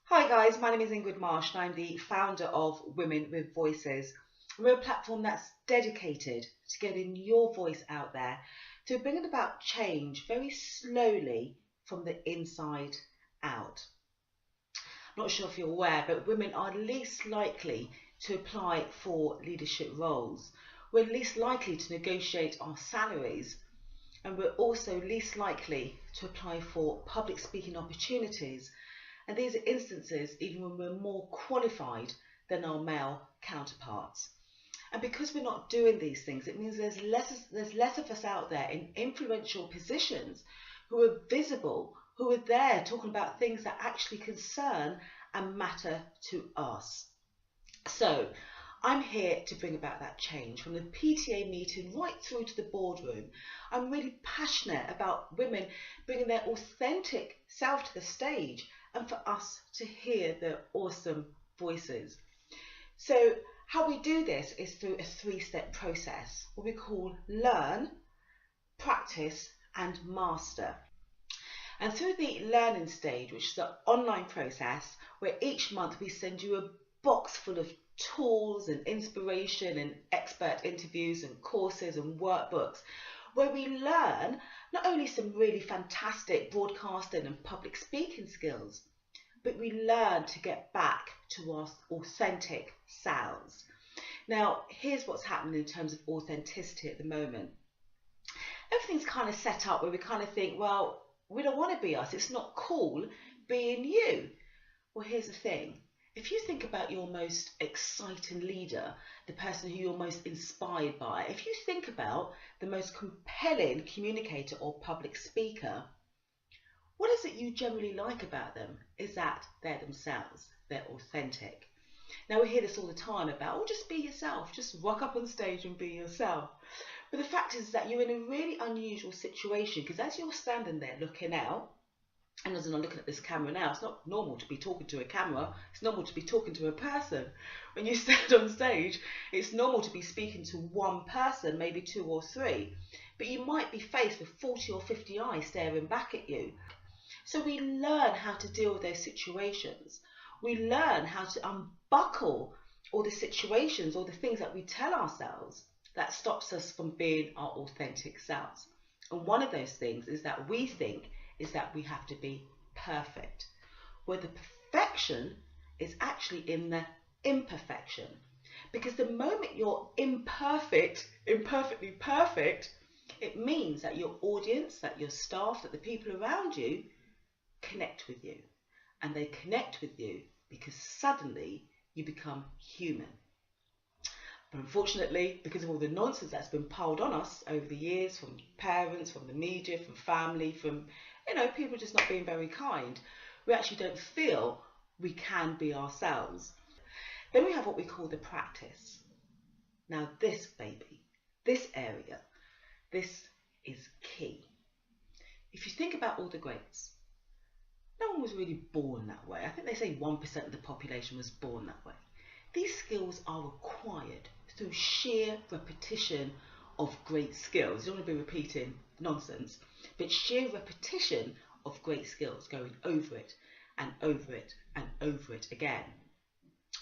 Hi guys, my name is Ingrid Marsh and I'm the founder of Women with Voices. We're a platform that's dedicated to getting your voice out there, to bringing about change very slowly from the inside out. I'm not sure if you're aware, but women are least likely to apply for leadership roles. We're least likely to negotiate our salaries, and we're also least likely to apply for public speaking opportunities. And these are instances even when we're more qualified than our male counterparts. And because we're not doing these things, it means there's less of us out there in influential positions who are visible, who are there talking about things that actually concern and matter to us. So I'm here to bring about that change from the PTA meeting right through to the boardroom. I'm really passionate about women bringing their authentic self to the stage and for us to hear their awesome voices. So how we do this is through a three-step process, what we call learn, practice and master. And through the learning stage, which is the online process, where each month we send you a box full of tools and inspiration and expert interviews and courses and workbooks, where we learn not only some really fantastic broadcasting and public speaking skills, but we learn to get back to our authentic selves. Now, here's what's happening in terms of authenticity at the moment. Everything's kind of set up where we kind of think, well, we don't want to be us. It's not cool being you. Well, here's the thing. If you think about your most exciting leader, the person who you're most inspired by, if you think about the most compelling communicator or public speaker, what is it you generally like about them? Is that they're themselves, they're authentic. Now we hear this all the time about, oh, just be yourself, just rock up on stage and be yourself. But the fact is that you're in a really unusual situation, because as you're standing there looking out, and as I'm looking at this camera now, it's not normal to be talking to a camera, it's normal to be talking to a person. When you stand on stage, it's normal to be speaking to one person, maybe two or three, but you might be faced with 40 or 50 eyes staring back at you. So we learn how to deal with those situations. We learn how to unbuckle all the situations or the things that we tell ourselves that stops us from being our authentic selves. And one of those things is that we think is that we have to be perfect, where the perfection is actually in the imperfection. Because the moment you're imperfectly perfect, it means that your audience, that your staff, that the people around you connect with you. And they connect with you because suddenly you become human. But unfortunately, because of all the nonsense that's been piled on us over the years, from parents, from the media, from family, from people just not being very kind, we actually don't feel we can be ourselves. Then we have what we call the practice. Now this baby, this area, this is key. If you think about all the greats, no one was really born that way. I think they say 1% of the population was born that way. These skills are acquired through sheer repetition of great skills. You don't want to be repeating nonsense, but sheer repetition of great skills, going over it and over it and over it again.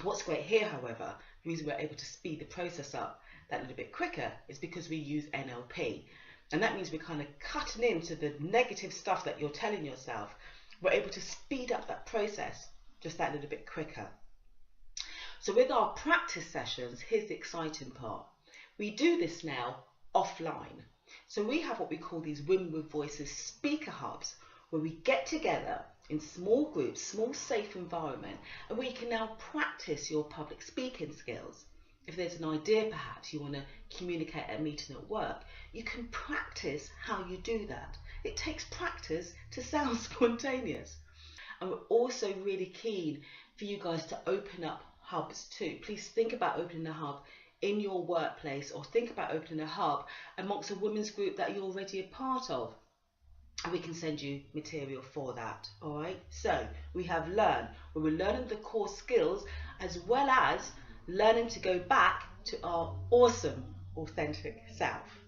What's great here, however, the reason we're able to speed the process up that little bit quicker is because we use NLP. And that means we're kind of cutting into the negative stuff that you're telling yourself. We're able to speed up that process just that little bit quicker. So with our practice sessions, here's the exciting part. We do this now offline. So we have what we call these Women with Voices speaker hubs, where we get together in small groups, small safe environment, and where you can now practice your public speaking skills. If there's an idea perhaps you want to communicate at a meeting at work, you can practice how you do that. It takes practice to sound spontaneous. And we're also really keen for you guys to open up hubs too. Please think about opening a hub in your workplace, or think about opening a hub amongst a women's group that you're already a part of. And we can send you material for that. All right. So we have learn, where we're learning the core skills as well as learning to go back to our awesome, authentic self.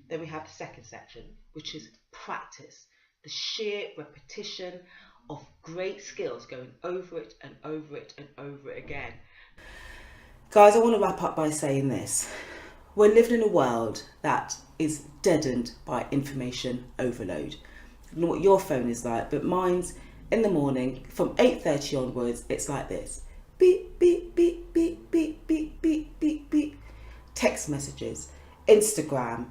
Then we have the second section, which is practice, the sheer repetition of great skills, going over it and over it and over it again. Guys, I want to wrap up by saying this. We're living in a world that is deadened by information overload. I don't know what your phone is like, but mine's in the morning from 8:30 onwards, it's like this. Beep, beep, beep, beep, beep, beep, beep, beep, beep. Text messages, Instagram,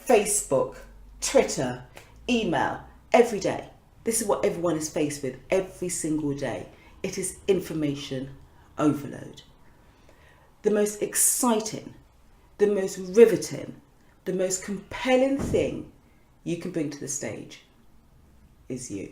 Facebook, Twitter, email, every day. This is what everyone is faced with every single day. It is information overload. The most exciting, the most riveting, the most compelling thing you can bring to the stage is you.